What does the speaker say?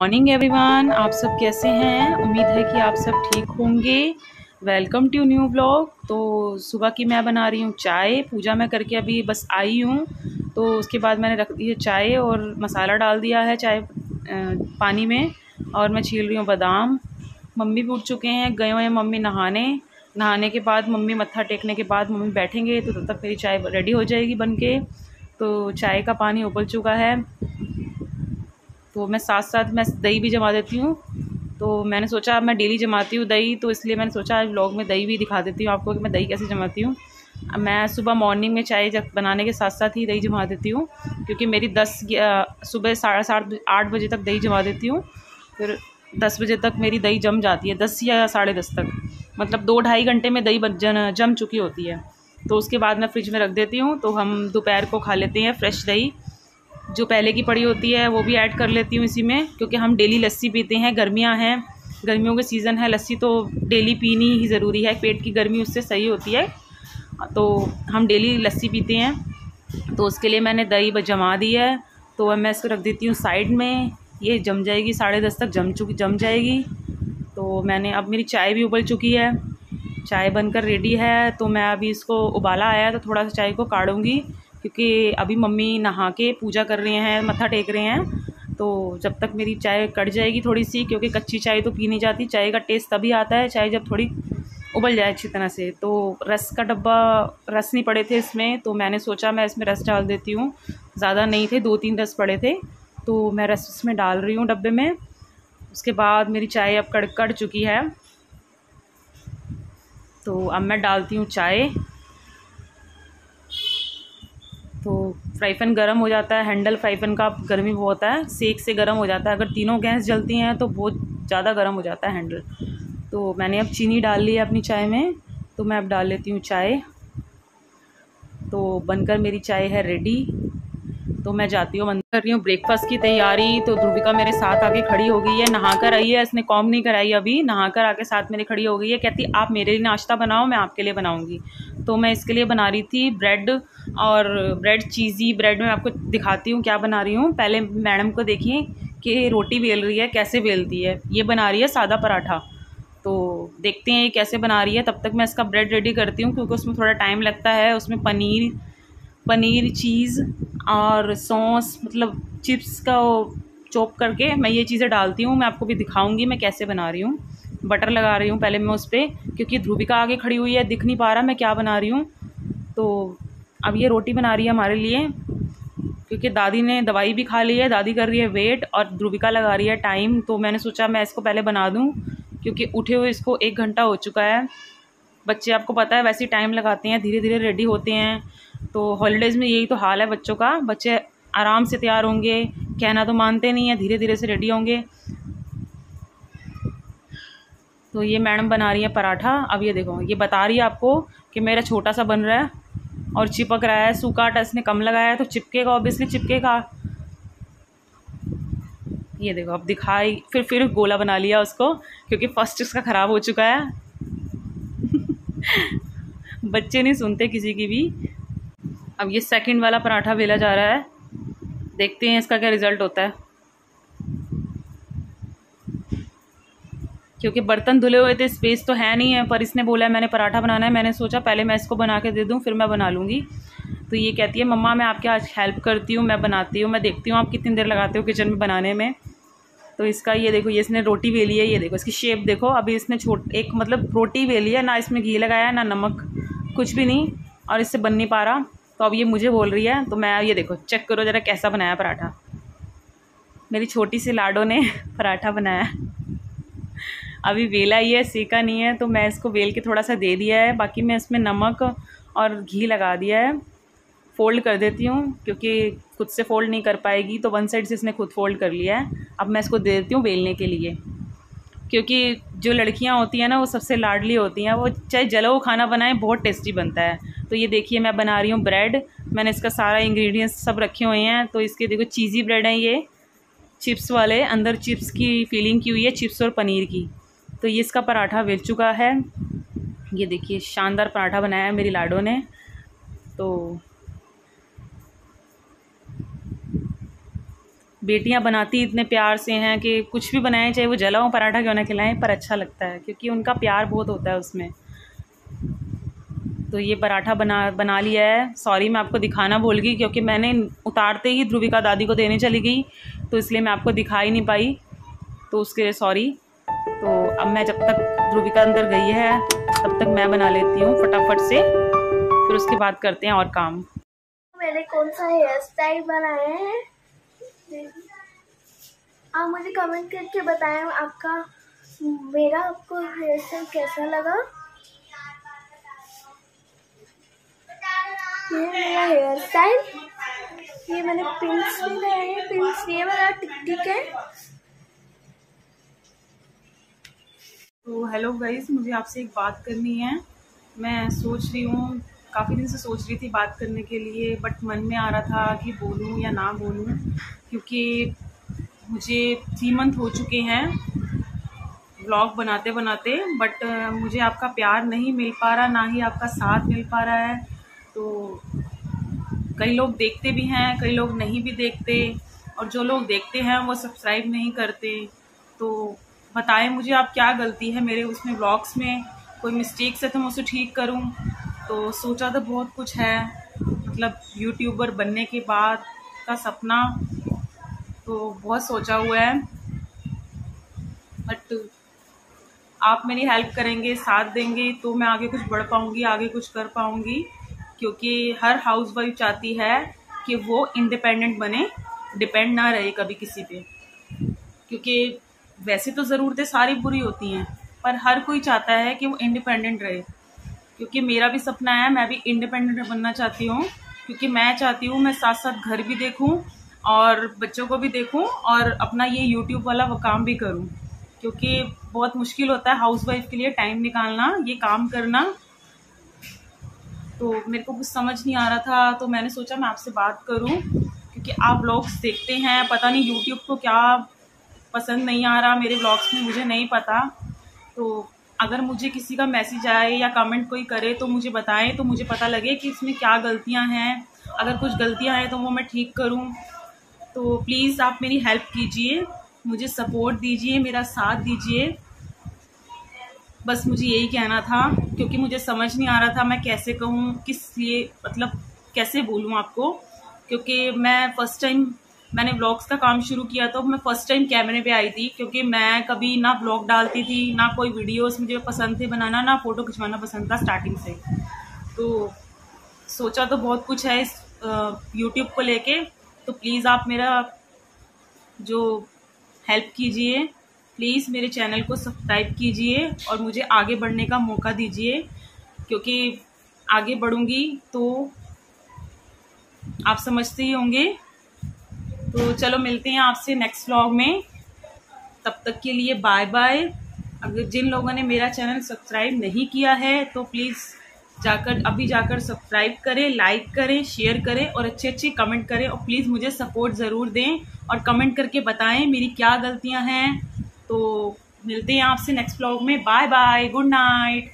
Morning everyone, आप सब कैसे हैं। उम्मीद है कि आप सब ठीक होंगे। Welcome to new blog. तो सुबह की मैं बना रही हूँ चाय। पूजा मैं करके अभी बस आई हूँ, तो उसके बाद मैंने रख दी है चाय और मसाला डाल दिया है चाय पानी में। और मैं छील रही हूँ बादाम। मम्मी भी उठ चुके हैं, गए हुए हैं मम्मी नहाने। नहाने के बाद मम्मी मत्था टेकने के बाद मम्मी बैठेंगे तो तब तक मेरी चाय रेडी हो जाएगी बन के। तो चाय का पानी उबल चुका है, तो मैं साथ साथ मैं दही भी जमा देती हूँ। तो मैंने सोचा अब मैं डेली जमाती हूँ दही, तो इसलिए मैंने सोचा आज व्लॉग में दही भी दिखा देती हूँ आपको कि मैं दही कैसे जमाती हूँ। मैं सुबह मॉर्निंग में चाय बनाने के साथ साथ ही दही जमा देती हूँ, क्योंकि मेरी सुबह 7:30-8 बजे तक दही जमा देती हूँ। फिर 10 बजे तक मेरी दही जम जाती है, 10 या 10:30 तक, मतलब 2-2.5 घंटे में दही जम चुकी होती है। तो उसके बाद मैं फ्रिज में रख देती हूँ, तो हम दोपहर को खा लेते हैं फ्रेश दही। जो पहले की पड़ी होती है वो भी ऐड कर लेती हूँ इसी में, क्योंकि हम डेली लस्सी पीते हैं। गर्मियाँ हैं, गर्मियों के सीज़न है, लस्सी तो डेली पीनी ही ज़रूरी है, पेट की गर्मी उससे सही होती है। तो हम डेली लस्सी पीते हैं, तो उसके लिए मैंने दही जमा दी है। तो अब मैं इसको रख देती हूँ साइड में। ये जम जाएगी, 10:30 तक जम जाएगी। तो मैंने अब मेरी चाय भी उबल चुकी है, चाय बनकर रेडी है। तो मैं अभी इसको उबाला आया तो थोड़ा सा चाय को काढ़ूँगी, क्योंकि अभी मम्मी नहा के पूजा कर रहे हैं, मत्था टेक रहे हैं। तो जब तक मेरी चाय कट जाएगी थोड़ी सी, क्योंकि कच्ची चाय तो पी नहीं जाती। चाय का टेस्ट तभी आता है चाय जब थोड़ी उबल जाए अच्छी तरह से। तो रस का डब्बा, रस नहीं पड़े थे इसमें, तो मैंने सोचा मैं इसमें रस डाल देती हूँ। ज़्यादा नहीं थे, 2-3 रस पड़े थे, तो मैं रस इसमें डाल रही हूँ डब्बे में। उसके बाद मेरी चाय अब कड़ चुकी है, तो अब मैं डालती हूँ चाय। तो फ्राई पैन गर्म हो जाता है, हैंडल फ्राई पैन का गर्मी वो होता है, सेक से गर्म हो जाता है। अगर तीनों गैस जलती हैं तो बहुत ज़्यादा गर्म हो जाता है हैंडल। तो मैंने अब चीनी डाल ली है अपनी चाय में, तो मैं अब डाल लेती हूँ चाय। तो बनकर मेरी चाय है रेडी। तो मैं जाती हूँ, अंदर कर रही हूँ ब्रेकफास्ट की तैयारी। तो ध्रुविका मेरे साथ आके खड़ी हो गई है, नहा कर आई है, इसने कॉम नहीं कराई अभी, नहा कर आके साथ मेरे खड़ी हो गई है। कहती आप मेरे लिए नाश्ता बनाओ, मैं आपके लिए बनाऊँगी। तो मैं इसके लिए बना रही थी ब्रेड, और ब्रेड चीज़ी ब्रेड में आपको दिखाती हूँ क्या बना रही हूँ। पहले मैडम को देखिए कि रोटी बेल रही है, कैसे बेलती है। ये बना रही है सादा पराठा, तो देखते हैं ये कैसे बना रही है। तब तक मैं इसका ब्रेड रेडी करती हूँ, क्योंकि उसमें थोड़ा टाइम लगता है। उसमें पनीर चीज़ और सॉस, मतलब चिप्स का चॉप करके मैं ये चीज़ें डालती हूँ। मैं आपको भी दिखाऊंगी मैं कैसे बना रही हूँ। बटर लगा रही हूँ पहले मैं उस पर, क्योंकि ध्रुविका आगे खड़ी हुई है, दिख नहीं पा रहा मैं क्या बना रही हूँ। तो अब ये रोटी बना रही है हमारे लिए, क्योंकि दादी ने दवाई भी खा ली है, दादी कर रही है वेट और ध्रुविका लगा रही है टाइम। तो मैंने सोचा मैं इसको पहले बना दूँ, क्योंकि उठे हुए इसको 1 घंटा हो चुका है। बच्चे आपको पता है वैसे ही टाइम लगाते हैं, धीरे धीरे रेडी होते हैं। तो हॉलीडेज़ में यही तो हाल है बच्चों का, बच्चे आराम से तैयार होंगे, कहना तो मानते नहीं है, धीरे धीरे से रेडी होंगे। तो ये मैडम बना रही है पराठा। अब ये देखो, ये बता रही है आपको कि मेरा छोटा सा बन रहा है और चिपक रहा है। सूखा आटा इसने कम लगाया है तो चिपकेगा, ऑब्वियसली चिपकेगा। ये देखो अब दिखाई, फिर गोला बना लिया उसको, क्योंकि फर्स्ट इसका ख़राब हो चुका है। बच्चे नहीं सुनते किसी की भी। अब ये सेकंड वाला पराठा बेला जा रहा है, देखते हैं इसका क्या रिज़ल्ट होता है। क्योंकि बर्तन धुले हुए थे, स्पेस तो है नहीं है, पर इसने बोला है मैंने पराठा बनाना है। मैंने सोचा पहले मैं इसको बना के दे दूँ, फिर मैं बना लूँगी। तो ये कहती है मम्मा मैं आपके आज हेल्प करती हूँ, मैं बनाती हूँ, मैं देखती हूँ आप कितनी देर लगाते हो किचन में बनाने में। तो इसका ये देखो, ये इसने रोटी बेली है, ये देखो इसकी शेप देखो। अभी इसने एक मतलब रोटी बेली है, ना इसमें घी लगाया ना नमक, कुछ भी नहीं, और इससे बन नहीं पा रहा। तो अब ये मुझे बोल रही है, तो मैं ये देखो चेक करो ज़रा कैसा बनाया पराठा। मेरी छोटी सी लाडो ने पराठा बनाया। अभी बेला ही है, सेका नहीं है। तो मैं इसको बेल के थोड़ा सा दे दिया है, बाकी मैं इसमें नमक और घी लगा दिया है। फ़ोल्ड कर देती हूँ, क्योंकि खुद से फ़ोल्ड नहीं कर पाएगी, तो वन साइड से इसने खुद फ़ोल्ड कर लिया है। अब मैं इसको दे देती हूँ बेलने के लिए, क्योंकि जो लड़कियाँ होती हैं ना वो सबसे लाडली होती हैं, वो चाहे जला हुआ खाना बनाएं बहुत टेस्टी बनता है। तो ये देखिए मैं बना रही हूँ ब्रेड। मैंने इसका सारा इंग्रेडिएंट्स सब रखे हुए हैं। तो इसके देखो चीज़ी ब्रेड हैं ये, चिप्स वाले, अंदर चिप्स की फीलिंग की हुई है, चिप्स और पनीर की। तो ये इसका पराठा बेल चुका है। ये देखिए शानदार पराठा बनाया है मेरी लाडो ने। तो बेटियां बनाती इतने प्यार से हैं कि कुछ भी बनाएं, चाहे वो जला हुआ पराठा क्यों ना खिलाएं, पर अच्छा लगता है क्योंकि उनका प्यार बहुत होता है उसमें। तो ये पराठा बना लिया है। सॉरी मैं आपको दिखाना भूल गई क्योंकि मैंने उतारते ही ध्रुविका दादी को देने चली गई, तो इसलिए मैं आपको दिखा ही नहीं पाई, तो उसके लिए सॉरी। तो अब मैं जब तक ध्रुविका अंदर गई है तब तक मैं बना लेती हूँ फटाफट से, फिर उसके बाद करते हैं और काम। मैंने कौन सा हेयर स्टाइल बनाया है आप मुझे कमेंट करके बताएं, आपको हेयर स्टाइल कैसा लगा। ये मेरा हेयर स्टाइल, ये मैंने पिंस भी लगाए हैं, पिंस ये वाला टिक है। तो हेलो गाइस, मुझे आपसे एक बात करनी है। मैं सोच रही हूँ, काफ़ी दिन से सोच रही थी बात करने के लिए, बट मन में आ रहा था कि बोलूँ या ना बोलूँ, क्योंकि मुझे 3 मंथ हो चुके हैं व्लॉग बनाते बनाते, बट मुझे आपका प्यार नहीं मिल पा रहा, ना ही आपका साथ मिल पा रहा है। तो कई लोग देखते भी हैं, कई लोग नहीं भी देखते, और जो लोग देखते हैं वो सब्सक्राइब नहीं करते। तो बताएं मुझे आप क्या गलती है मेरे उसमें व्लॉग्स में, कोई मिस्टेक्स है तो मैं उसे ठीक करूं। तो सोचा तो बहुत कुछ है, मतलब यूट्यूबर बनने के बाद का सपना तो बहुत सोचा हुआ है, बट आप मेरी हेल्प करेंगे, साथ देंगे तो मैं आगे कुछ बढ़ पाऊंगी, आगे कुछ कर पाऊंगी। क्योंकि हर हाउसवाइफ चाहती है कि वो इंडिपेंडेंट बने, डिपेंड ना रहे कभी किसी पे। क्योंकि वैसे तो ज़रूरतें सारी बुरी होती हैं, पर हर कोई चाहता है कि वो इंडिपेंडेंट रहे। क्योंकि मेरा भी सपना है, मैं भी इंडिपेंडेंट बनना चाहती हूँ, क्योंकि मैं चाहती हूँ मैं साथ साथ घर भी देखूँ और बच्चों को भी देखूँ और अपना ये यूट्यूब वाला वो काम भी करूँ। क्योंकि बहुत मुश्किल होता है हाउसवाइफ के लिए टाइम निकालना, ये काम करना। तो मेरे को कुछ समझ नहीं आ रहा था, तो मैंने सोचा मैं आपसे बात करूं, क्योंकि आप व्लॉग्स देखते हैं, पता नहीं यूट्यूब को क्या पसंद नहीं आ रहा मेरे व्लॉग्स में, मुझे नहीं पता। तो अगर मुझे किसी का मैसेज आए या कमेंट कोई करे तो मुझे बताएं, तो मुझे पता लगे कि इसमें क्या गलतियां हैं। अगर कुछ गलतियां हैं तो वो मैं ठीक करूं। तो प्लीज़ आप मेरी हेल्प कीजिए, मुझे सपोर्ट दीजिए, मेरा साथ दीजिए। बस मुझे यही कहना था, क्योंकि मुझे समझ नहीं आ रहा था मैं कैसे कहूँ, किस लिए, मतलब कैसे बोलूँ आपको। क्योंकि मैं फर्स्ट टाइम मैंने व्लॉग्स का काम शुरू किया, तो मैं फर्स्ट टाइम कैमरे पे आई थी। क्योंकि मैं कभी ना व्लॉग डालती थी, ना कोई वीडियोस मुझे पसंद थे बनाना, ना फोटो खिंचवाना पसंद था स्टार्टिंग से। तो सोचा तो बहुत कुछ है इस यूट्यूब को लेके। तो प्लीज़ आप मेरा जो हेल्प कीजिए, प्लीज़ मेरे चैनल को सब्सक्राइब कीजिए और मुझे आगे बढ़ने का मौका दीजिए। क्योंकि आगे बढ़ूंगी तो आप समझते ही होंगे। तो चलो मिलते हैं आपसे नेक्स्ट व्लॉग में, तब तक के लिए बाय बाय। अगर जिन लोगों ने मेरा चैनल सब्सक्राइब नहीं किया है तो प्लीज़ अभी जाकर सब्सक्राइब करें, लाइक करें, शेयर करें और अच्छे अच्छे कमेंट करें। और प्लीज़ मुझे सपोर्ट ज़रूर दें और कमेंट करके बताएं मेरी क्या गलतियां हैं। तो मिलते हैं आपसे नेक्स्ट व्लॉग में, बाय बाय, गुड नाइट।